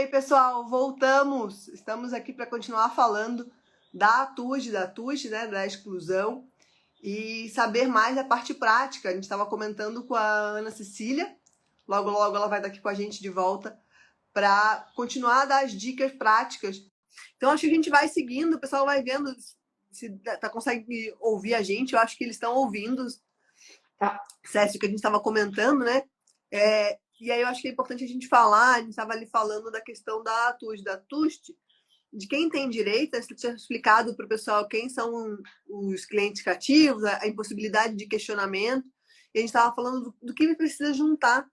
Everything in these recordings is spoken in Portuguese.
aí, pessoal, voltamos. Estamos aqui para continuar falando da TUSD, né, da exclusão, e saber mais da parte prática. A gente estava comentando com a Ana Cecília, logo ela vai estar aqui com a gente de volta para continuar a dar as dicas práticas. Então, acho que a gente vai seguindo, o pessoal vai vendo se consegue ouvir a gente. Eu acho que eles estão ouvindo, Cécio, que a gente estava comentando, né? E aí eu acho que é importante a gente falar, a gente estava ali falando da questão da TUSD, de quem tem direito, você tinha explicado para o pessoal quem são os clientes cativos, a impossibilidade de questionamento, e a gente estava falando do que precisa juntar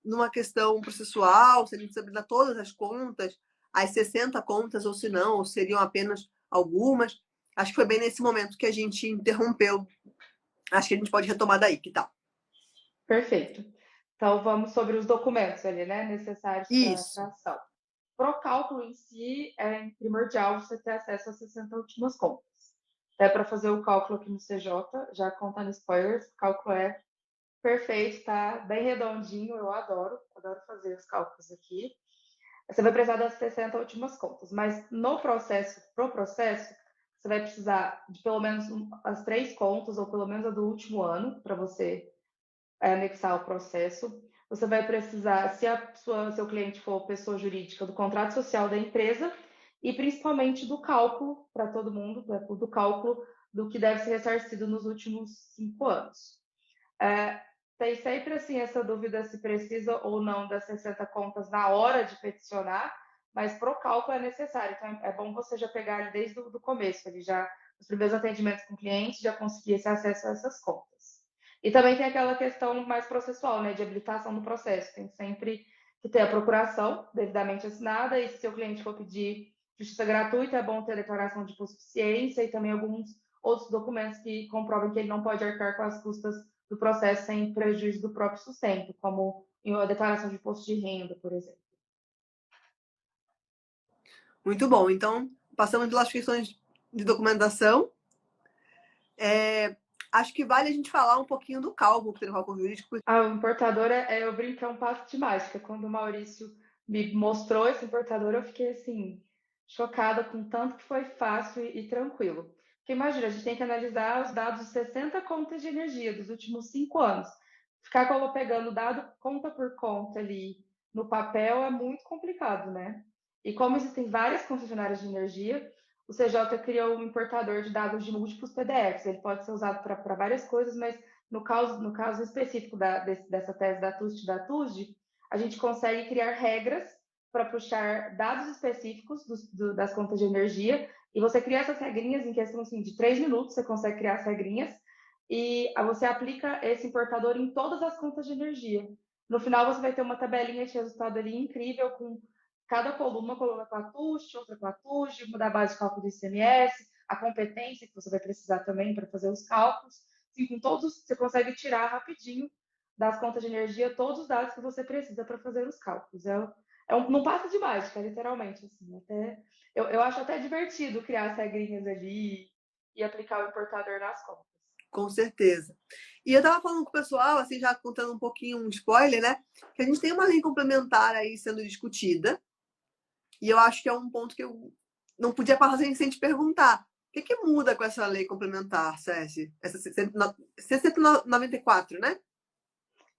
numa questão processual, se a gente precisa dar todas as contas, as 60 contas, ou se não, ou seriam apenas algumas. Acho que foi bem nesse momento que a gente interrompeu. Acho que a gente pode retomar daí, que tal? Perfeito. Então, vamos sobre os documentos ali, né, necessários para a ação. Para o cálculo em si, é primordial você ter acesso às 60 últimas contas. Até para fazer o cálculo aqui no CJ, já contando spoilers, o cálculo é perfeito, tá bem redondinho, eu adoro fazer os cálculos aqui. Você vai precisar das 60 últimas contas, mas no processo, você vai precisar de pelo menos as 3 contas, ou pelo menos a do último ano, para você anexar o processo. Você vai precisar, se seu cliente for pessoa jurídica, do contrato social da empresa e principalmente do cálculo, para todo mundo, do cálculo do que deve ser ressarcido nos últimos 5 anos. Tem sempre assim essa dúvida se precisa ou não das 60 contas na hora de peticionar, mas para o cálculo é necessário. Então é bom você já pegar ele desde o começo, ali já os primeiros atendimentos com clientes, já conseguir esse acesso a essas contas. E também tem aquela questão mais processual, né, de habilitação do processo. Tem sempre que ter a procuração devidamente assinada, e se seu cliente for pedir justiça gratuita, é bom ter a declaração de hipossuficiência e também alguns outros documentos que comprovem que ele não pode arcar com as custas do processo sem prejuízo do próprio sustento, como a declaração de imposto de renda, por exemplo. Muito bom. Então, passamos pelas questões de documentação. Acho que vale a gente falar um pouquinho do cálculo jurídico. O importador, eu brinco que é um passo de mágica. Quando o Maurício me mostrou esse importador, eu fiquei assim, chocada com tanto que foi fácil e tranquilo. Porque imagina, a gente tem que analisar os dados de 60 contas de energia dos últimos 5 anos. Ficar pegando dado conta por conta ali no papel é muito complicado, né? E como existem várias concessionárias de energia, o CJ criou um importador de dados de múltiplos PDFs. Ele pode ser usado para várias coisas, mas no caso específico dessa tese da TUSD, a gente consegue criar regras para puxar dados específicos das contas de energia, e você cria essas regrinhas em questão assim, de 3 minutos, você consegue criar as regrinhas, e você aplica esse importador em todas as contas de energia. No final, você vai ter uma tabelinha de resultado ali incrível, com cada coluna, uma coluna com a TUSD, outra com a TUSD, uma da base de cálculo do ICMS, a competência que você vai precisar também para fazer os cálculos. Assim, com todos, você consegue tirar rapidinho das contas de energia todos os dados que você precisa para fazer os cálculos. Não passa de mágica, literalmente. Assim, eu acho até divertido criar as regrinhas ali e aplicar o importador nas contas. Com certeza. E eu estava falando com o pessoal, assim, já contando um pouquinho, um spoiler, né? Que a gente tem uma lei complementar aí sendo discutida. E eu acho que é um ponto que eu não podia passar sem te perguntar. O que muda com essa lei complementar, Cési? Essa 694, né?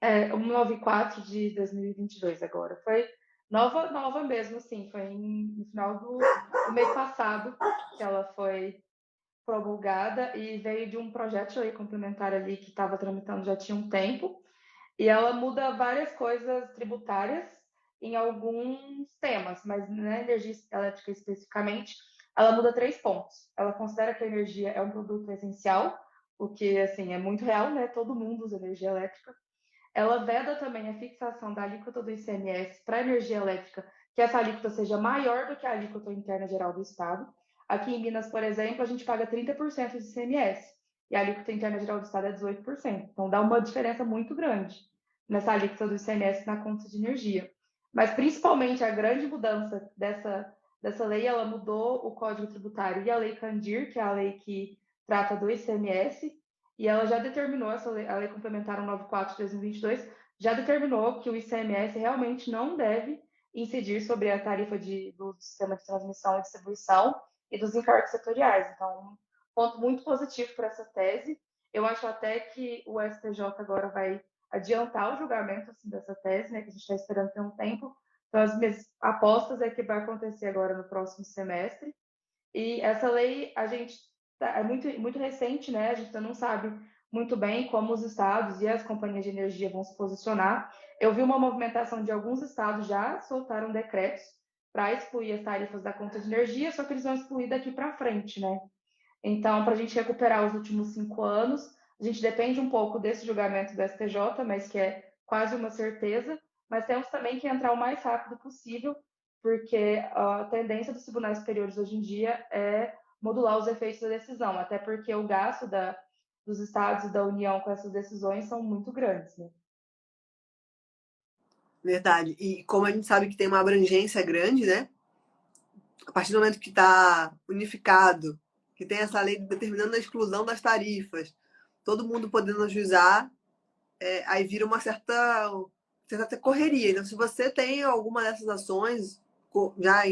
194 de 2022 agora. Foi nova mesmo, sim. Foi no final do mês passado que ela foi promulgada e veio de um projeto de lei complementar ali que estava tramitando já tinha um tempo. E ela muda várias coisas tributárias em alguns temas, mas na energia elétrica especificamente, ela muda 3 pontos. Ela considera que a energia é um produto essencial, o que assim é muito real, né? Todo mundo usa energia elétrica. Ela veda também a fixação da alíquota do ICMS para a energia elétrica, que essa alíquota seja maior do que a alíquota interna geral do Estado. Aqui em Minas, por exemplo, a gente paga 30% de ICMS e a alíquota interna geral do Estado é 18%. Então, dá uma diferença muito grande nessa alíquota do ICMS na conta de energia. Mas, principalmente, a grande mudança dessa lei, ela mudou o Código Tributário e a Lei Candir, que é a lei que trata do ICMS, e ela já determinou, a Lei Complementar 194 de 2022, já determinou que o ICMS realmente não deve incidir sobre a tarifa do sistema de transmissão e distribuição e dos encargos setoriais. Então, um ponto muito positivo para essa tese. Eu acho até que o STJ agora vai adiantar o julgamento assim, dessa tese, né, que a gente está esperando ter um tempo. Então, as minhas apostas é que vai acontecer agora no próximo semestre. E essa lei, a gente é muito recente, né? A gente ainda não sabe muito bem como os estados e as companhias de energia vão se posicionar. Eu vi uma movimentação de alguns estados já soltaram decretos para excluir as tarifas da conta de energia, só que eles vão excluir daqui para frente, né? Então, para a gente recuperar os últimos 5 anos, a gente depende um pouco desse julgamento do STJ, mas que é quase uma certeza. Mas temos também que entrar o mais rápido possível, porque a tendência dos tribunais superiores hoje em dia é modular os efeitos da decisão, até porque o gasto dos estados e da União com essas decisões são muito grandes, né? Verdade. E como a gente sabe que tem uma abrangência grande, né? A partir do momento que está unificado, que tem essa lei determinando a exclusão das tarifas, todo mundo podendo ajuizar, aí vira uma certa correria. Então, se você tem alguma dessas ações já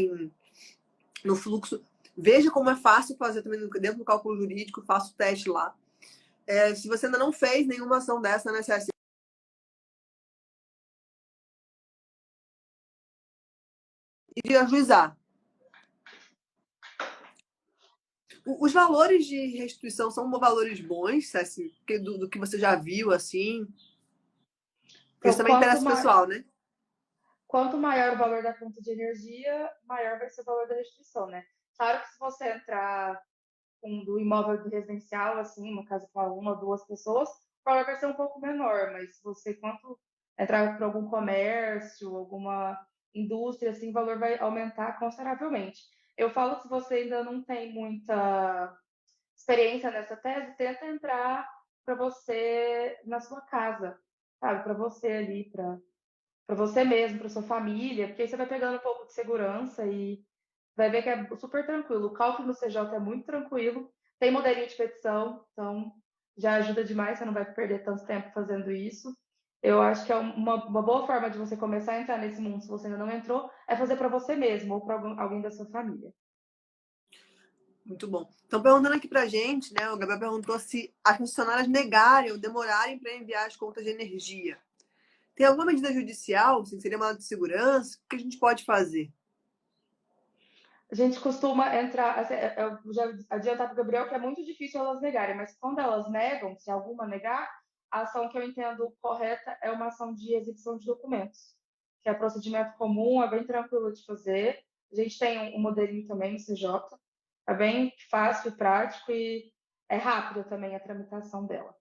no fluxo, veja como é fácil fazer também dentro do cálculo jurídico, faça o teste lá. Se você ainda não fez nenhuma ação dessa na SSI, e ajuizar. Os valores de restituição são valores bons, do que você já viu, assim? Porque isso Então, também interessa o pessoal, né? quanto maior o valor da conta de energia, maior vai ser o valor da restituição, né? Claro que se você entrar do imóvel residencial, assim, uma casa para uma ou duas pessoas, o valor vai ser um pouco menor, mas se você, quanto entrar para algum comércio, alguma indústria, assim, o valor vai aumentar consideravelmente. Eu falo que se você ainda não tem muita experiência nessa tese, tenta entrar para você na sua casa, sabe? Para você ali, para você mesmo, para sua família, porque aí você vai pegando um pouco de segurança e vai ver que é super tranquilo. O cálculo no CJ é muito tranquilo, tem modelinho de petição, então já ajuda demais, você não vai perder tanto tempo fazendo isso. Eu acho que é uma boa forma de você começar a entrar nesse mundo, se você ainda não entrou, é fazer para você mesmo ou para alguém da sua família. Muito bom. Estão perguntando aqui pra gente, né? O Gabriel perguntou se as funcionárias negarem ou demorarem para enviar as contas de energia. Tem alguma medida judicial? Assim, seria uma de segurança? O que a gente pode fazer? A gente costuma entrar, assim, eu já adiantar para o Gabriel que é muito difícil elas negarem, mas quando elas negam, se alguma negar, a ação que eu entendo correta é uma ação de exibição de documentos, que é procedimento comum, é bem tranquilo de fazer. A gente tem um modelinho também no CJ, é bem fácil e prático e é rápida também a tramitação dela.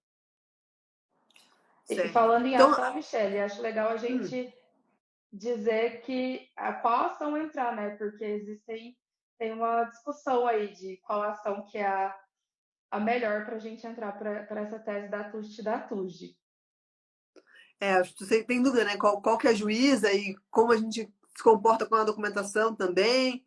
E Certo. falando em Então, ação, Michele, acho legal a gente dizer que a qual ação entrar, né? Porque tem uma discussão aí de qual ação que é a melhor para a gente entrar para essa tese da TUST e da TUSD. você tem dúvida, né? Qual que é a juíza e como a gente se comporta com a documentação também.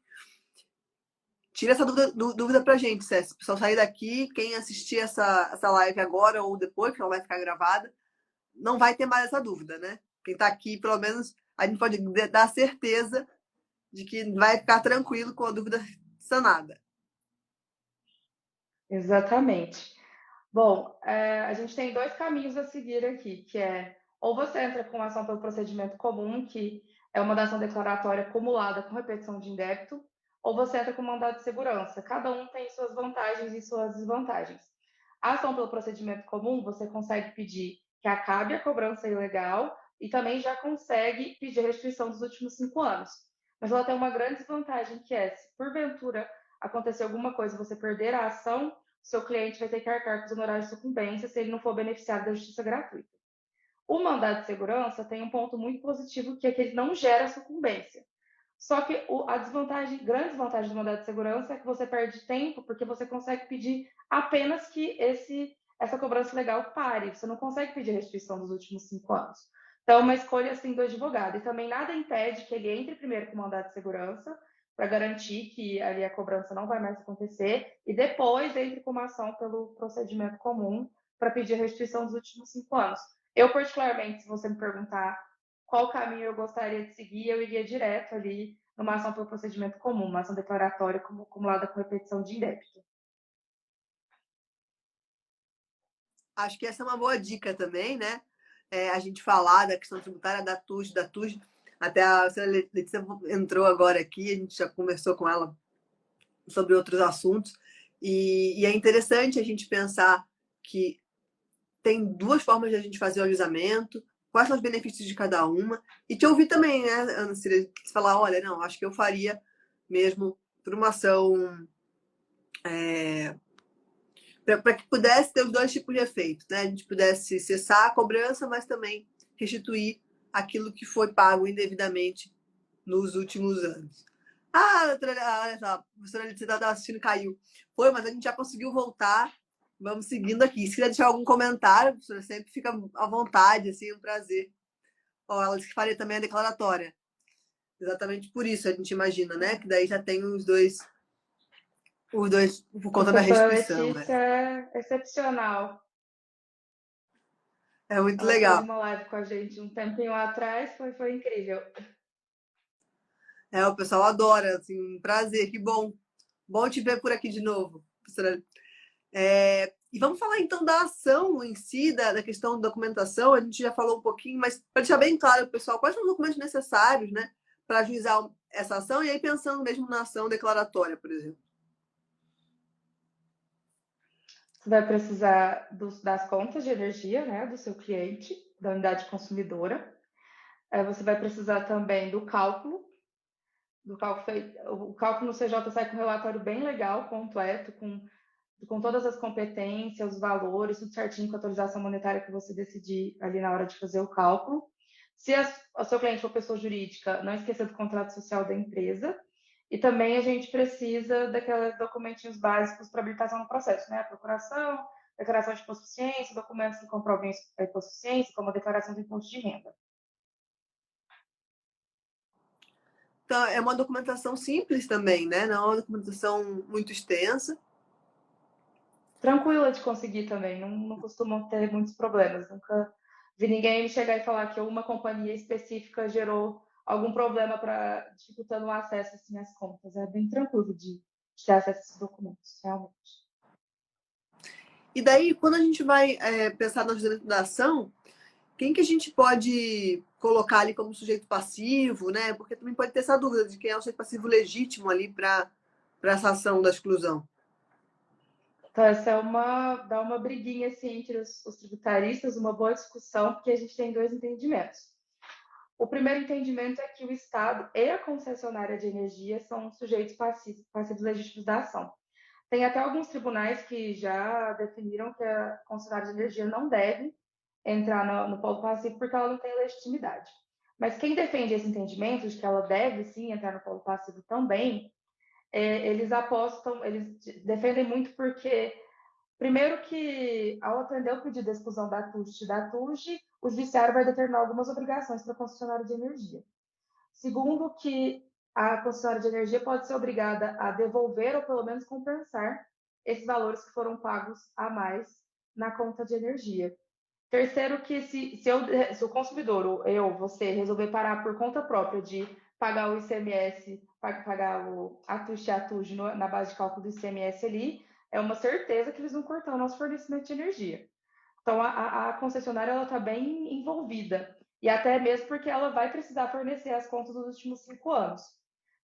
Tira essa dúvida pra gente, César. Se o pessoal sair daqui, quem assistir essa live agora ou depois, que ela vai ficar gravada, não vai ter mais essa dúvida, né? Quem tá aqui, pelo menos, a gente pode dar certeza de que vai ficar tranquilo com a dúvida sanada. Exatamente. Bom, a gente tem dois caminhos a seguir aqui, que é ou você entra com ação pelo procedimento comum, que é uma ação declaratória acumulada com repetição de indébito, ou você entra com mandado de segurança. Cada um tem suas vantagens e suas desvantagens. A ação pelo procedimento comum, você consegue pedir que acabe a cobrança ilegal e também já consegue pedir a restituição dos últimos 5 anos. Mas ela tem uma grande desvantagem, que é, se porventura acontecer alguma coisa, você perder a ação, seu cliente vai ter que arcar com os honorários de sucumbência se ele não for beneficiado da justiça gratuita. O mandado de segurança tem um ponto muito positivo, que é que ele não gera sucumbência. Só que a grande desvantagem do mandado de segurança é que você perde tempo, porque você consegue pedir apenas que essa cobrança legal pare. Você não consegue pedir restituição dos últimos 5 anos. Então, é uma escolha assim do advogado. E também nada impede que ele entre primeiro com o mandado de segurança, para garantir que ali a cobrança não vai mais acontecer, e depois entre com uma ação pelo procedimento comum para pedir a restituição dos últimos 5 anos. Eu, particularmente, se você me perguntar qual caminho eu gostaria de seguir, eu iria direto ali numa ação por procedimento comum, uma ação declaratória acumulada com repetição de indébito. Acho que essa é uma boa dica também, né? A gente falar da questão tributária da TUJ. Até a senhora Letícia entrou agora aqui, a gente já conversou com ela sobre outros assuntos. E é interessante a gente pensar que tem duas formas de a gente fazer o ajuizamento, quais são os benefícios de cada uma. E te ouvir também, né, Ana Cecília, falar, olha, não, acho que eu faria mesmo por uma ação para que pudesse ter os dois tipos de efeitos, né? A gente pudesse cessar a cobrança, mas também restituir aquilo que foi pago indevidamente nos últimos anos. Olha só, a professora Letícia estava assistindo, caiu. Foi, mas a gente já conseguiu voltar. Vamos seguindo aqui. Se quiser deixar algum comentário, professora, sempre fica à vontade, assim, é um prazer. Ó, ela disse que faria também a declaratória. Exatamente por isso a gente imagina, né? Que daí já tem os dois por conta da Professora restituição, Letícia né? é excepcional. É muito Ela fez legal. uma live com a gente um tempinho atrás, foi incrível. O pessoal adora, assim, um prazer, que bom. Bom te ver por aqui de novo, professora. E vamos falar então da ação em si, da questão da documentação. A gente já falou um pouquinho, mas para deixar bem claro, pessoal, quais são os documentos necessários, né, para ajuizar essa ação e aí pensando mesmo na ação declaratória, por exemplo. Você vai precisar das contas de energia, né, do seu cliente, da unidade consumidora. Você vai precisar também do cálculo feito. O cálculo no CJ sai com um relatório bem legal, completo, com todas as competências, os valores, tudo certinho com a atualização monetária que você decidir ali na hora de fazer o cálculo. Se o seu cliente for pessoa jurídica, não esqueça do contrato social da empresa. E também a gente precisa daqueles documentinhos básicos para habilitação no processo, né? A procuração, declaração de hipossuficiência, documentos que comprovem a hipossuficiência, como a declaração de imposto de renda. Então, é uma documentação simples também, né? Não é uma documentação muito extensa. Tranquila de conseguir também, não costumam ter muitos problemas. Nunca vi ninguém chegar e falar que uma companhia específica gerou algum problema para dificultando o acesso assim, às contas. É bem tranquilo de ter acesso a esses documentos, realmente. E daí, quando a gente vai pensar no ajuizamento da ação, quem que a gente pode colocar ali como sujeito passivo, né? Porque também pode ter essa dúvida de quem é o sujeito passivo legítimo ali para essa ação da exclusão. Então, essa dá uma briguinha assim, entre os tributaristas, uma boa discussão, porque a gente tem dois entendimentos. O primeiro entendimento é que o Estado e a concessionária de energia são sujeitos passivos legítimos da ação. Tem até alguns tribunais que já definiram que a concessionária de energia não deve entrar no polo passivo porque ela não tem legitimidade. Mas quem defende esse entendimento de que ela deve sim entrar no polo passivo também, eles defendem muito porque, primeiro que ao atender o pedido de exclusão da TUJ, o judiciário vai determinar algumas obrigações para a concessionária de energia. Segundo, que a concessionária de energia pode ser obrigada a devolver ou pelo menos compensar esses valores que foram pagos a mais na conta de energia. Terceiro, que se o consumidor, ou você, resolver parar por conta própria de pagar o ICMS, pagar a TUJ na base de cálculo do ICMS ali, é uma certeza que eles vão cortar o nosso fornecimento de energia. Então, a concessionária está bem envolvida. E até mesmo porque ela vai precisar fornecer as contas dos últimos 5 anos.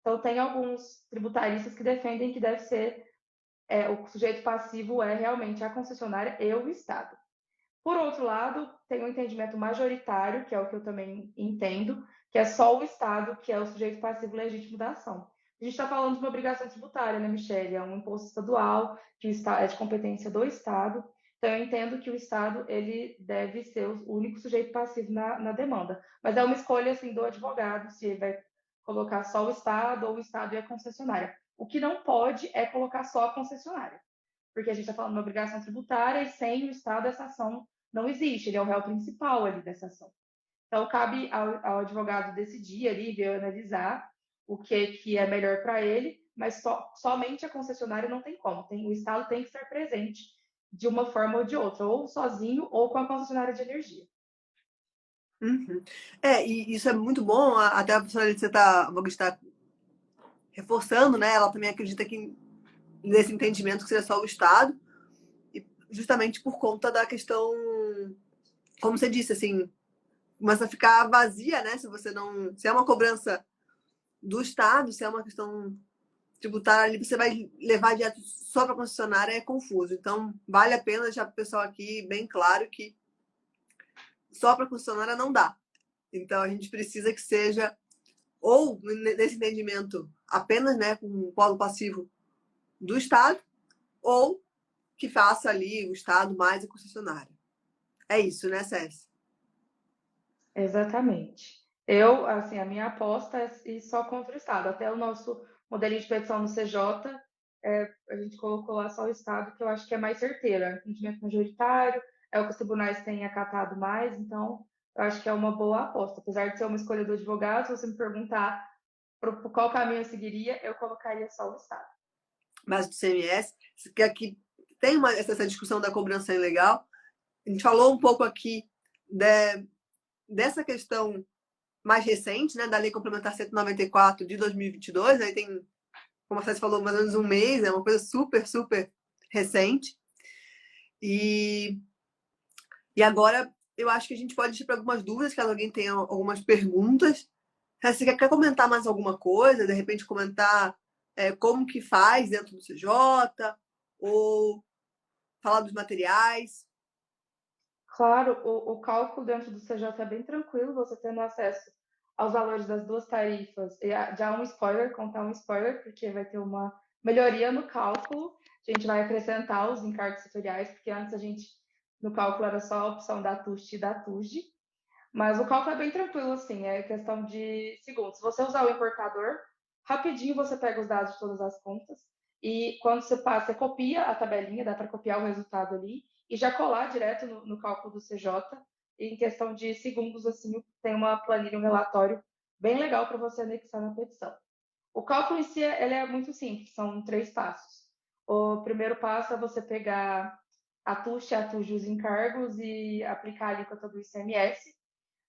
Então, tem alguns tributaristas que defendem que deve ser o sujeito passivo é realmente a concessionária e o Estado. Por outro lado, tem um entendimento majoritário, que é o que eu também entendo, que é só o Estado que é o sujeito passivo legítimo da ação. A gente está falando de uma obrigação tributária, né, Michele? É um imposto estadual que é de competência do Estado. Então, eu entendo que o Estado ele deve ser o único sujeito passivo na demanda. Mas é uma escolha assim, do advogado, se ele vai colocar só o Estado ou o Estado e a concessionária. O que não pode é colocar só a concessionária, porque a gente está falando de uma obrigação tributária e sem o Estado essa ação não existe, ele é o réu principal ali dessa ação. Então, cabe ao advogado decidir ali, ver, analisar o que é melhor para ele, mas somente a concessionária não tem como. O Estado tem que estar presente de uma forma ou de outra, ou sozinho ou com a concessionária de energia. Uhum. E isso é muito bom, até a professora Vogt está reforçando, né? Ela também acredita que nesse entendimento que seria só o Estado, e justamente por conta da questão, como você disse, assim, começa a ficar vazia, né? Se você não. Se é uma cobrança do Estado, se é uma questão tributária ali, você vai levar direto só para a concessionária, é confuso. Então, vale a pena deixar para o pessoal aqui bem claro que só para a concessionária não dá. Então, a gente precisa que seja, ou nesse entendimento, apenas né, com o polo passivo do Estado, ou que faça ali o Estado mais a concessionária. É isso, né, César? Exatamente. Eu, assim, a minha aposta é ir só contra o Estado. Até o nosso modelinho de petição no CJ, a gente colocou lá só o Estado, que eu acho que é mais certeiro. É um entendimento majoritário, é o que os tribunais têm acatado mais, então eu acho que é uma boa aposta. Apesar de ser uma escolha do advogado, se você me perguntar por qual caminho eu seguiria, eu colocaria só o Estado. Mas do CMS, que aqui tem essa discussão da cobrança ilegal. A gente falou um pouco aqui dessa questão mais recente, né, da Lei Complementar 194 de 2022, aí tem, como a César falou, mais ou menos um mês, é uma coisa super, super recente. E agora eu acho que a gente pode ir para algumas dúvidas, caso alguém tenha algumas perguntas. Você quer comentar mais alguma coisa? De repente comentar como que faz dentro do CJ? Ou falar dos materiais? Claro, o cálculo dentro do CJ é bem tranquilo, você tendo acesso aos valores das duas tarifas. E já um spoiler, contar um spoiler, porque vai ter uma melhoria no cálculo. A gente vai acrescentar os encargos setoriais, porque antes a gente, no cálculo, era só a opção da TUST e da TUSD. Mas o cálculo é bem tranquilo, assim, é questão de segundos. Se você usar o importador, rapidinho você pega os dados de todas as contas e quando você passa, você copia a tabelinha, dá para copiar o resultado ali e já colar direto no cálculo do CJ. E em questão de segundos, assim, tem uma planilha, um relatório bem legal para você anexar na petição. O cálculo em si ele é muito simples, são 3 passos. O primeiro passo é você pegar a TUST, a TUJ, os encargos e aplicar a alíquota do ICMS.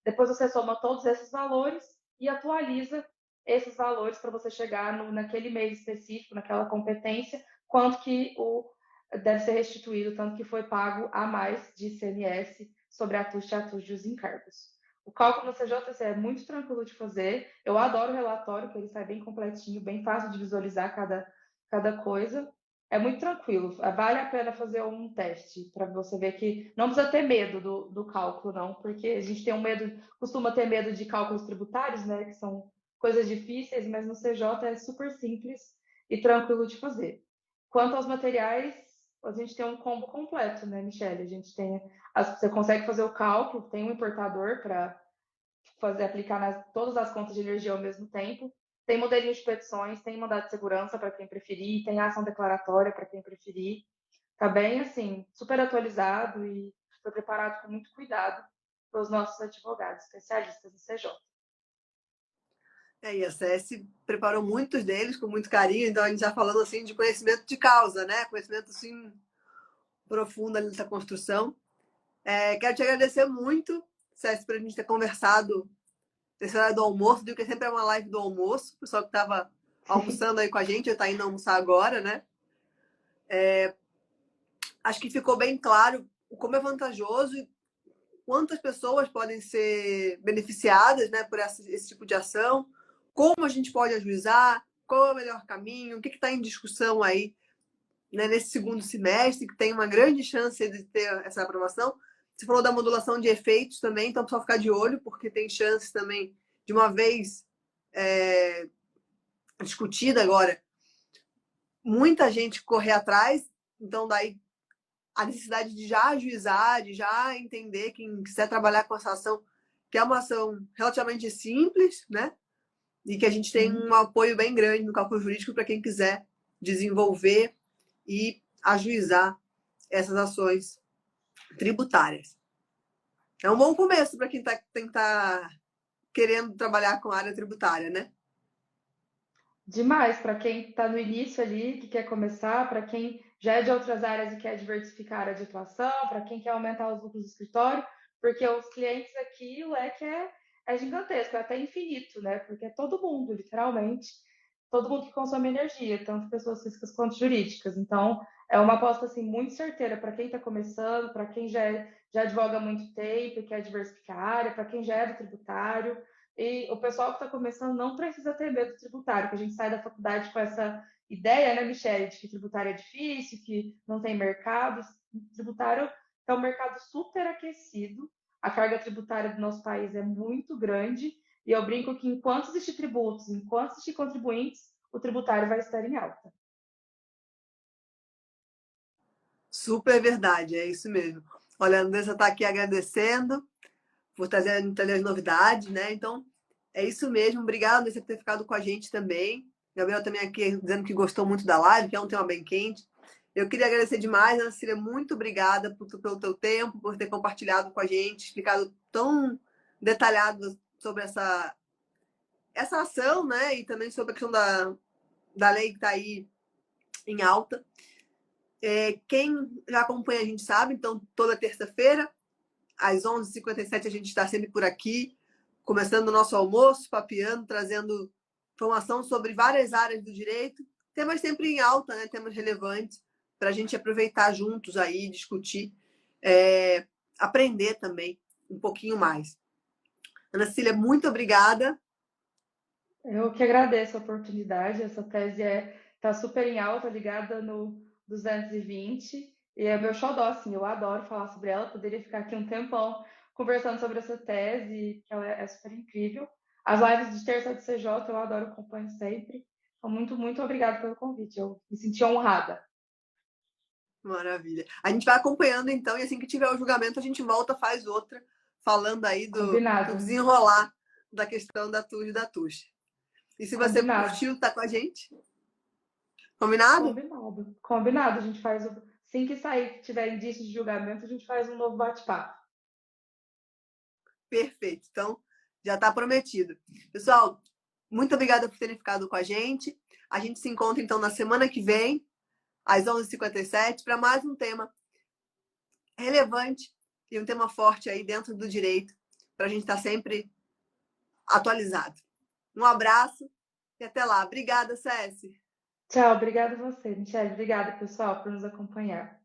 Depois você soma todos esses valores e atualiza esses valores para você chegar naquele mês específico, naquela competência, quanto que deve ser restituído, tanto que foi pago a mais de ICMS sobre a TUST e a TUST dos encargos. O cálculo no CJC é muito tranquilo de fazer. Eu adoro o relatório, porque ele sai bem completinho, bem fácil de visualizar cada coisa. É muito tranquilo. Vale a pena fazer um teste para você ver que não precisa ter medo do cálculo, não, porque a gente tem um medo, costuma ter medo de cálculos tributários, né, que são coisas difíceis, mas no CJ é super simples e tranquilo de fazer. Quanto aos materiais, a gente tem um combo completo, né, Michelle? A gente tem, você consegue fazer o cálculo, tem um importador para aplicar todas as contas de energia ao mesmo tempo. Tem modelinho de petições, tem mandado de segurança para quem preferir, tem ação declaratória para quem preferir. Tá bem, assim, super atualizado e foi preparado com muito cuidado pelos nossos advogados especialistas do CJ. E a CS preparou muitos deles com muito carinho, então a gente já falando assim de conhecimento de causa, né? Conhecimento assim profundo ali nessa construção. Quero te agradecer muito, CS, por a gente ter conversado nesse horário do almoço, digo que sempre é uma live do almoço, o pessoal que estava almoçando aí com a gente, está indo almoçar agora, né? Acho que ficou bem claro como é vantajoso e quantas pessoas podem ser beneficiadas, né, por esse tipo de ação, como a gente pode ajuizar, qual é o melhor caminho, o que está em discussão aí, né, nesse segundo semestre, que tem uma grande chance de ter essa aprovação. Você falou da modulação de efeitos também, então só ficar de olho, porque tem chances também de uma vez discutida agora, muita gente correr atrás, então daí a necessidade de já ajuizar, de já entender quem quiser trabalhar com essa ação, que é uma ação relativamente simples, né? E que a gente tem um apoio bem grande no cálculo jurídico para quem quiser desenvolver e ajuizar essas ações tributárias. É um bom começo para quem tá querendo trabalhar com a área tributária, né? Demais, para quem está no início ali, que quer começar, para quem já é de outras áreas e quer diversificar a área de atuação, para quem quer aumentar os lucros do escritório, porque os clientes aqui, o leque é gigantesco, é até infinito, né? Porque é todo mundo, literalmente, todo mundo que consome energia, tanto pessoas físicas quanto jurídicas. Então, é uma aposta assim muito certeira para quem está começando, para quem já advoga há muito tempo e quer diversificar a área, para quem já é do tributário. E o pessoal que está começando não precisa ter medo do tributário, que a gente sai da faculdade com essa ideia, né, Michelle, de que tributário é difícil, que não tem mercado. Tributário é um mercado super aquecido, a carga tributária do nosso país é muito grande, e eu brinco que enquanto existir tributos, enquanto existir contribuintes, o tributário vai estar em alta. Super verdade, é isso mesmo. Olha, a Andressa está aqui agradecendo por trazer as novidades, né? Então, é isso mesmo. Obrigada, Andressa, por ter ficado com a gente também. Gabriel também aqui dizendo que gostou muito da live, que é um tema bem quente. Eu queria agradecer demais, Ana Cecília, muito obrigada pelo teu tempo, por ter compartilhado com a gente, explicado tão detalhado sobre essa ação, né? E também sobre a questão da lei que está aí em alta. Quem já acompanha a gente sabe, então toda terça-feira, às 11h57, a gente está sempre por aqui, começando o nosso almoço, papeando, trazendo informação sobre várias áreas do direito, temas sempre em alta, né? Temas relevantes, para a gente aproveitar juntos aí, discutir, aprender também um pouquinho mais. Ana Cecília, muito obrigada. Eu que agradeço a oportunidade, essa tese está super em alta, ligada no 220, e é meu xodó, assim, eu adoro falar sobre ela, poderia ficar aqui um tempão conversando sobre essa tese, que ela é super incrível. As lives de terça do CJ eu adoro, acompanho sempre. Então, muito, muito obrigada pelo convite, eu me senti honrada. Maravilha. A gente vai acompanhando então, e assim que tiver o julgamento, a gente volta, faz outra, falando aí do Combinado, desenrolar da questão da TUS e da TUS. E se você combinado, curtiu, tá com a gente? Combinado? combinado, combinado. A gente faz, assim que sair, que tiver indício de julgamento, a gente faz um novo bate-papo. Perfeito. Então, já está prometido. Pessoal, muito obrigada por terem ficado com a gente. A gente se encontra então na semana que vem, às 11h57, para mais um tema relevante e um tema forte aí dentro do direito, para a gente estar sempre atualizado. Um abraço e até lá. Obrigada, Cési. Tchau, obrigada a você, Michelle. Obrigada, pessoal, por nos acompanhar.